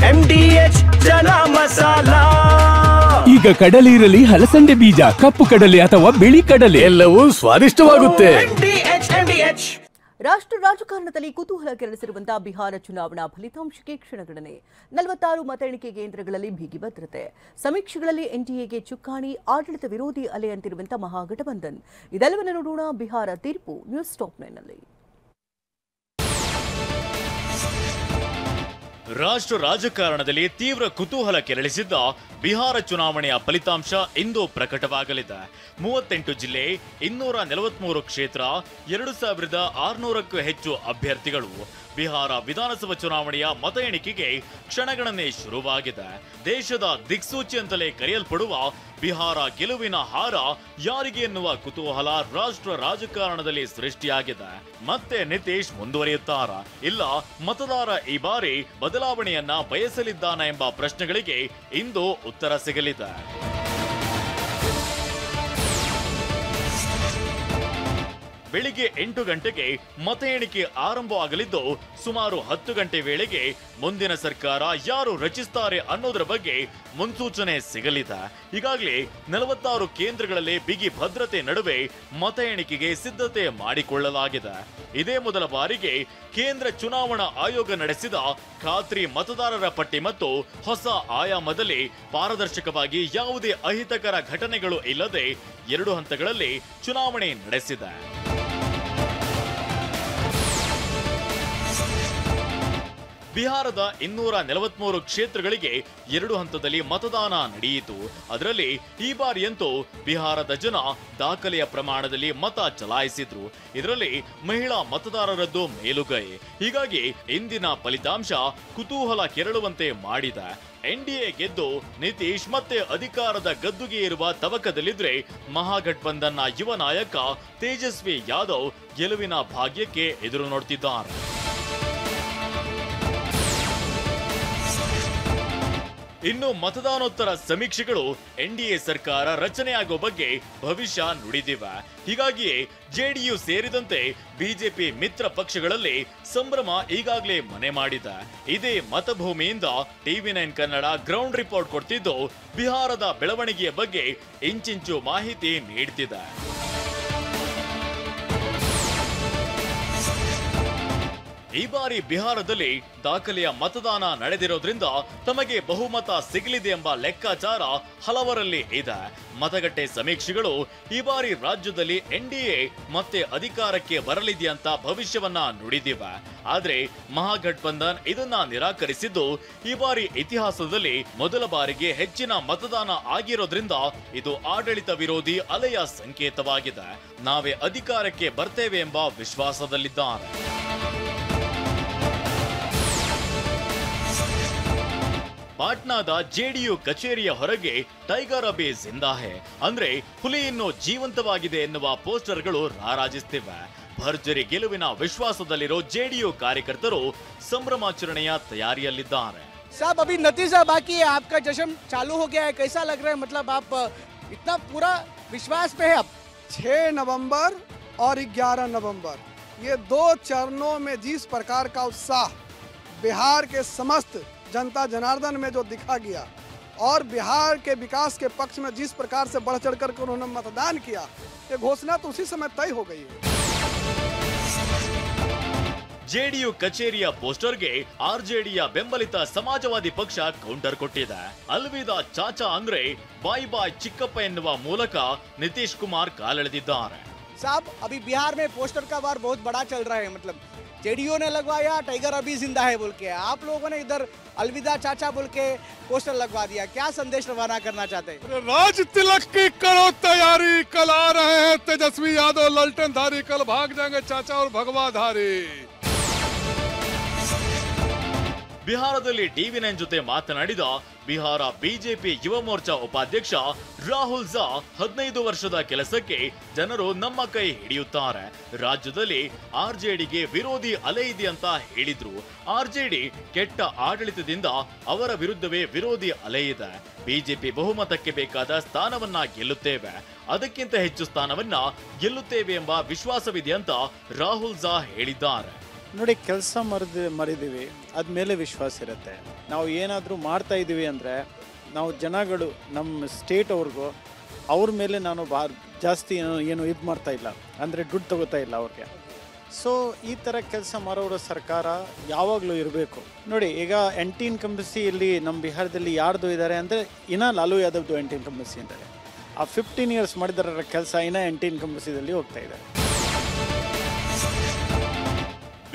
MDH ಜನ ಮಸಾಲಾ. ಈಗ ಕಡಲೆ ಇರಲಿ, ಹಲಸಂಡೆ ಬೀಜ, ಕಪ್ಪು ಕಡಲೆ ಅಥವಾ ಬಿಳಿ ಕಡಲೆ, ಎಲ್ಲವೂ ಸ್ವಾದಿಷ್ಟವಾಗುತ್ತೆ. ರಾಷ್ಟ್ರ ರಾಜಕಾರಣದಲ್ಲಿ ಕುತೂಹಲ ಕೆರಳಿಸಿರುವಂತಹ ಬಿಹಾರ ಚುನಾವಣಾ ಫಲಿತಾಂಶಕ್ಕೆ ಕ್ಷಣಗಣನೆ. 46 ಮತ ಎಣಿಕೆ ಕೇಂದ್ರಗಳಲ್ಲಿ ಬಿಗಿ ಭದ್ರತೆ. ಸಮೀಕ್ಷೆಗಳಲ್ಲಿ ಎನ್ಡಿಎಗೆ ಚುಕ್ಕಾಣಿ, ಆಡಳಿತ ವಿರೋಧಿ ಅಲೆ ಅಂತಿರುವಂತಹ ಮಹಾಗಠಬಂಧನ್. ಇದೆಲ್ಲವನ್ನ ನೋಡೋಣ ಬಿಹಾರ ತೀರ್ಪು ನ್ಯೂಸ್ ಟಾಪ್ 9 ನಲ್ಲಿ. ರಾಷ್ಟ್ರ ರಾಜಕಾರಣದಲ್ಲಿ ತೀವ್ರ ಕುತೂಹಲ ಕೆರಳಿಸಿದ್ದ ಬಿಹಾರ ಚುನಾವಣೆಯ ಫಲಿತಾಂಶ ಇಂದು ಪ್ರಕಟವಾಗಲಿದೆ. 38 ಜಿಲ್ಲೆ, 243 ಕ್ಷೇತ್ರ, 2600ಕ್ಕೂ ಹೆಚ್ಚು ಅಭ್ಯರ್ಥಿಗಳು. ಬಿಹಾರ ವಿಧಾನಸಭಾ ಚುನಾವಣೆಯ ಮತ ಎಣಿಕೆಗೆ ಕ್ಷಣಗಣನೆ ಶುರುವಾಗಿದೆ. ದೇಶದ ದಿಕ್ಸೂಚಿ ಅಂತಲೇ ಕರೆಯಲ್ಪಡುವ ಬಿಹಾರ ಗೆಲುವಿನ ಹಾರ ಯಾರಿಗೆ ಎನ್ನುವ ಕುತೂಹಲ ರಾಷ್ಟ್ರ ರಾಜಕಾರಣದಲ್ಲಿ ಸೃಷ್ಟಿಯಾಗಿದೆ. ಮತ್ತೆ ನಿತೀಶ್ ಮುಂದುವರಿಯುತ್ತಾರ, ಇಲ್ಲ ಮತದಾರ ಈ ಬಾರಿ ಬದಲಾವಣೆಯನ್ನ ಬಯಸಲಿದ್ದಾನ ಎಂಬ ಪ್ರಶ್ನೆಗಳಿಗೆ ಇಂದು ಉತ್ತರ ಸಿಗಲಿದೆ. ಬೆಳಿಗ್ಗೆ 8 ಗಂಟೆಗೆ ಮತ ಎಣಿಕೆ ಆರಂಭವಾಗಲಿದ್ದು, ಸುಮಾರು 10 ಗಂಟೆ ವೇಳೆಗೆ ಮುಂದಿನ ಸರ್ಕಾರ ಯಾರು ರಚಿಸುತ್ತಾರೆ ಅನ್ನೋದರ ಬಗ್ಗೆ ಮುನ್ಸೂಚನೆ ಸಿಗಲಿದೆ. ಈಗಾಗಲೇ 46 ಕೇಂದ್ರಗಳಲ್ಲಿ ಬಿಗಿ ಭದ್ರತೆ ನಡುವೆ ಮತ ಎಣಿಕೆಗೆ ಸಿದ್ಧತೆ ಮಾಡಿಕೊಳ್ಳಲಾಗಿದೆ. ಇದೇ ಮೊದಲ ಬಾರಿಗೆ ಕೇಂದ್ರ ಚುನಾವಣಾ ಆಯೋಗ ನಡೆಸಿದ ಖಾತ್ರಿ ಮತದಾರರ ಪಟ್ಟಿ ಮತ್ತು ಹೊಸ ಆಯಾಮದಲ್ಲಿ ಪಾರದರ್ಶಕವಾಗಿ ಯಾವುದೇ ಅಹಿತಕರ ಘಟನೆಗಳು ಇಲ್ಲದೆ 2 ಹಂತಗಳಲ್ಲಿ ಚುನಾವಣೆ ನಡೆಸಿದೆ. ಬಿಹಾರದ 243 ಕ್ಷೇತ್ರಗಳಿಗೆ 2 ಹಂತದಲ್ಲಿ ಮತದಾನ ನಡೆಯಿತು. ಅದರಲ್ಲಿ ಈ ಬಾರಿಯಂತೂ ಬಿಹಾರದ ಜನ ದಾಖಲೆಯ ಪ್ರಮಾಣದಲ್ಲಿ ಮತ ಚಲಾಯಿಸಿದ್ರು. ಇದರಲ್ಲಿ ಮಹಿಳಾ ಮತದಾರರದ್ದು ಮೇಲುಗೈ. ಹೀಗಾಗಿ ಇಂದಿನ ಫಲಿತಾಂಶ ಕುತೂಹಲ ಕೆರಳುವಂತೆ ಮಾಡಿದೆ. ಎನ್ಡಿಎ ಗೆದ್ದು ನಿತೀಶ್ ಮತ್ತೆ ಅಧಿಕಾರದ ಗದ್ದುಗೆ ಇರುವ ತವಕದಲ್ಲಿದ್ರೆ, ಮಹಾಗಠಬಂಧನ್ನ ಯುವ ನಾಯಕ ತೇಜಸ್ವಿ ಯಾದವ್ ಗೆಲುವಿನ ಭಾಗ್ಯಕ್ಕೆ ಎದುರು ನೋಡ್ತಿದ್ದಾರೆ. ಇನ್ನು ಮತದಾನೋತ್ತರ ಸಮೀಕ್ಷೆಗಳು ಎನ್ಡಿಎ ಸರ್ಕಾರ ರಚನೆಯಾಗುವ ಬಗ್ಗೆ ಭವಿಷ್ಯ ನುಡಿದಿವೆ. ಹೀಗಾಗಿಯೇ ಜೆಡಿಯು ಸೇರಿದಂತೆ ಬಿಜೆಪಿ ಮಿತ್ರ ಪಕ್ಷಗಳಲ್ಲಿ ಸಂಭ್ರಮ ಈಗಾಗಲೇ ಮನೆ ಮಾಡಿದೆ. ಇದೇ ಮತಭೂಮಿಯಿಂದ TV9 ಕನ್ನಡ ಗ್ರೌಂಡ್ ರಿಪೋರ್ಟ್ ಕೊಡ್ತಿದ್ದು, ಬಿಹಾರದ ಬೆಳವಣಿಗೆಯ ಬಗ್ಗೆ ಇಂಚಿಂಚು ಮಾಹಿತಿ ನೀಡ್ತಿದೆ. ಈ ಬಾರಿ ಬಿಹಾರದಲ್ಲಿ ದಾಖಲೆಯ ಮತದಾನ ನಡೆದಿರೋದ್ರಿಂದ ತಮಗೆ ಬಹುಮತ ಸಿಗಲಿದೆ ಎಂಬ ಲೆಕ್ಕಾಚಾರ ಹಲವರಲ್ಲಿ ಇದೆ. ಮತಗಟ್ಟೆ ಸಮೀಕ್ಷೆಗಳು ಈ ಬಾರಿ ರಾಜ್ಯದಲ್ಲಿ ಎನ್ಡಿಎ ಮತ್ತೆ ಅಧಿಕಾರಕ್ಕೆ ಬರಲಿದೆಯಂತ ಭವಿಷ್ಯವನ್ನ ನುಡಿದಿವೆ. ಆದ್ರೆ ಮಹಾಗಠಬಂಧನ್ ಇದನ್ನ ನಿರಾಕರಿಸಿದ್ದು, ಈ ಬಾರಿ ಇತಿಹಾಸದಲ್ಲಿ ಮೊದಲ ಬಾರಿಗೆ ಹೆಚ್ಚಿನ ಮತದಾನ ಆಗಿರೋದ್ರಿಂದ ಇದು ಆಡಳಿತ ವಿರೋಧಿ ಅಲೆಯ ಸಂಕೇತವಾಗಿದೆ. ನಾವೇ ಅಧಿಕಾರಕ್ಕೆ ಬರ್ತೇವೆ ಎಂಬ ವಿಶ್ವಾಸದಲ್ಲಿದ್ದಾರೆ. ಪಾಟ್ನಾದ ಜೆಡಿಯು ಕಚೇರಿಯ ಹೊರಗೆ ಟೈಗರ್ ಅಭಿ ಜಿಂದಾ ಹೈ ಅಂದ್ರೆ ಹುಲಿ ಇನ್ನೂ ಜೀವಂತವಾಗಿದೆ ಎನ್ನುವ ಪೋಸ್ಟರ್ಗಳು ರಾರಾಜಿಸುತ್ತಿವೆ. ಭರ್ಜರಿ ಗೆಲುವಿನ ವಿಶ್ವಾಸದಲ್ಲಿರೋ ಜೆಡಿಯು ಕಾರ್ಯಕರ್ತರು ಸಂಭ್ರಮಾಚರಣೆಯ ತಯಾರಿಯಲ್ಲಿದ್ದಾರೆ. साहब अभी नतीजा बाकी है, आपका जश्न चालू हो गया है, कैसा लग रहा है? मतलब आप इतना पूरा विश्वास पे है? अब 6 नवंबर और 11 नवंबर ये 2 चरणों में जिस प्रकार का उत्साह बिहार के समस्त जनता जनार्दन में जो दिखा गया और बिहार के विकास के पक्ष में जिस प्रकार से बढ़ चढ़ कर उन्होंने मतदान किया, ये घोषणा तो उसी समय तय हो गई है. ಜೆಡಿಯು ಕಚೇರಿಯ ಪೋಸ್ಟರ್ಗೆ ಆರ್ಜೆಡಿಯ ಬೆಂಬಲಿತ ಸಮಾಜವಾದಿ ಪಕ್ಷ ಕೌಂಟರ್ ಕೊಟ್ಟಿದೆ. ಅಲ್ವಿದಾ ಚಾಚಾ ಅಂದ್ರೆ ಬಾಯ್ ಬಾಯ್ ಚಿಕ್ಕಪ್ಪ ಎನ್ನುವ ಮೂಲಕ ನಿತೀಶ್ ಕುಮಾರ್ ಕಾಲೆಳೆದಿದ್ದಾರೆ. साहब अभी बिहार में पोस्टर का वार बहुत बड़ा चल रहा है. मतलब जेडीयू ने लगवाया टाइगर अभी जिंदा है बोल के, आप लोगों ने इधर अलविदा चाचा बोल के पोस्टर लगवा दिया. क्या संदेश रवाना करना चाहते हैं? राज तिलक की करो तैयारी, कल आ रहे हैं तेजस्वी यादव ललटन धारी, कल भाग जाएंगे चाचा और भगवाधारी. ಬಿಹಾರದಲ್ಲಿ TV9 ಜೊತೆ ಮಾತನಾಡಿದ ಬಿಹಾರ ಬಿಜೆಪಿ ಯುವ ಮೋರ್ಚಾ ಉಪಾಧ್ಯಕ್ಷ ರಾಹುಲ್ ಝಾ, 15 ವರ್ಷದ ಕೆಲಸಕ್ಕೆ ಜನರು ನಮ್ಮ ಕೈ ಹಿಡಿಯುತ್ತಾರೆ. ರಾಜ್ಯದಲ್ಲಿ ಆರ್ಜೆಡಿಗೆ ವಿರೋಧಿ ಅಲೆ ಇದೆ ಅಂತ ಹೇಳಿದ್ರು. ಆರ್ಜೆಡಿ ಕೆಟ್ಟ ಆಡಳಿತದಿಂದ ಅವರ ವಿರುದ್ಧವೇ ವಿರೋಧಿ ಅಲೆ ಇದೆ. ಬಿಜೆಪಿ ಬಹುಮತಕ್ಕೆ ಬೇಕಾದ ಸ್ಥಾನವನ್ನ ಗೆಲ್ಲುತ್ತೇವೆ, ಅದಕ್ಕಿಂತ ಹೆಚ್ಚು ಸ್ಥಾನವನ್ನ ಗೆಲ್ಲುತ್ತೇವೆ ಎಂಬ ವಿಶ್ವಾಸವಿದೆ ಅಂತ ರಾಹುಲ್ ಝಾ ಹೇಳಿದ್ದಾರೆ. ನೋಡಿ, ಕೆಲಸ ಮರಿದೀವಿ, ಅದ್ಮೇಲೆ ವಿಶ್ವಾಸ ಇರುತ್ತೆ. ನಾವು ಏನಾದರೂ ಮಾಡ್ತಾ ಇದ್ದೀವಿ ಅಂದರೆ ನಾವು ಜನಗಳು ನಮ್ಮ ಸ್ಟೇಟ್ ಅವ್ರಿಗೂ ಅವ್ರ ಮೇಲೆ ನಾನು ಜಾಸ್ತಿ ಏನು ಇದು ಮಾಡ್ತಾ ಇಲ್ಲ, ಅಂದರೆ ದುಡ್ಡು ತಗೋತಾ ಇಲ್ಲ ಅವ್ರಿಗೆ. ಸೊ ಈ ಥರ ಕೆಲಸ ಮಾಡೋರ ಸರ್ಕಾರ ಯಾವಾಗಲೂ ಇರಬೇಕು. ನೋಡಿ, ಈಗ ಆ್ಯಂಟಿ ಇನ್ಕಂಬೆನ್ಸಿ ಇಲ್ಲಿ ನಮ್ಮ ಬಿಹಾರದಲ್ಲಿ ಯಾರ್ದು ಇದ್ದಾರೆ ಅಂದರೆ ಇನ್ನ ಲಾಲು ಯಾದವ್ದು ಆ್ಯಂಟಿ ಇನ್ಕಂಬೆನ್ಸಿ ಇದ್ದಾರೆ. ಆ 15 ಇಯರ್ಸ್ ಮಾಡಿದಾರ ಕೆಲಸ ಇನ್ನ ಆ್ಯಂಟಿ ಇನ್ಕಂಬೆನ್ಸಿದಲ್ಲಿ ಹೋಗ್ತಾ ಇದೆ.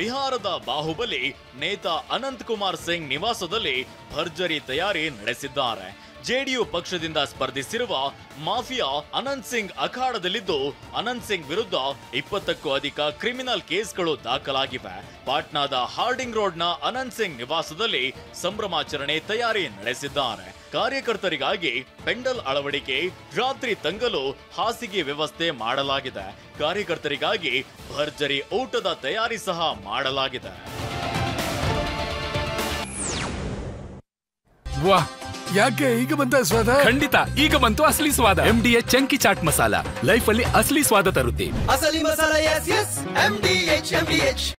ಬಿಹಾರದ ಬಾಹುಬಲಿ ನೇತಾ ಅನಂತ್ ಕುಮಾರ್ ಸಿಂಗ್ ನಿವಾಸದಲ್ಲಿ ಭರ್ಜರಿ ತಯಾರಿ ನಡೆಸಿದ್ದಾರೆ. ಜೆಡಿಯು ಪಕ್ಷದಿಂದ ಸ್ಪರ್ಧಿಸಿರುವ ಮಾಫಿಯಾ ಅನಂತ್ ಸಿಂಗ್ ಅಖಾಡದಲ್ಲಿದ್ದು, ಅನಂತ್ ಸಿಂಗ್ ವಿರುದ್ಧ 20ಕ್ಕೂ ಅಧಿಕ ಕ್ರಿಮಿನಲ್ ಕೇಸ್ಗಳು ದಾಖಲಾಗಿವೆ. ಪಾಟ್ನಾದ ಹಾರ್ಡಿಂಗ್ ರೋಡ್ನ ಅನಂತ್ ಸಿಂಗ್ ನಿವಾಸದಲ್ಲಿ ಸಂಭ್ರಮಾಚರಣೆ ತಯಾರಿ ನಡೆಸಿದ್ದಾರೆ. ಕಾರ್ಯಕರ್ತರಿಗಾಗಿ ಪೆಂಡಲ್ ಅಳವಡಿಕೆ, ರಾತ್ರಿ ತಂಗಲು ಹಾಸಿಗೆ ವ್ಯವಸ್ಥೆ ಮಾಡಲಾಗಿದೆ. ಕಾರ್ಯಕರ್ತರಿಗಾಗಿ ಭರ್ಜರಿ ಊಟದ ತಯಾರಿ ಸಹ ಮಾಡಲಾಗಿದೆ. ವಾಹ್, ಯಾಕೆ ಈಗ ಬಂತ ಸ್ವಾದ? ಖಂಡಿತ ಈಗ ಬಂತು ಅಸಲಿ ಸ್ವಾದ. MDH chunky chaat masala life ಅಲ್ಲಿ ಅಸಲಿ ಸ್ವಾದ ತರುತ್ತೆ. ಅಸಲಿ ಮಸಾಲ, ಎಸ್ ಎಸ್ MDH.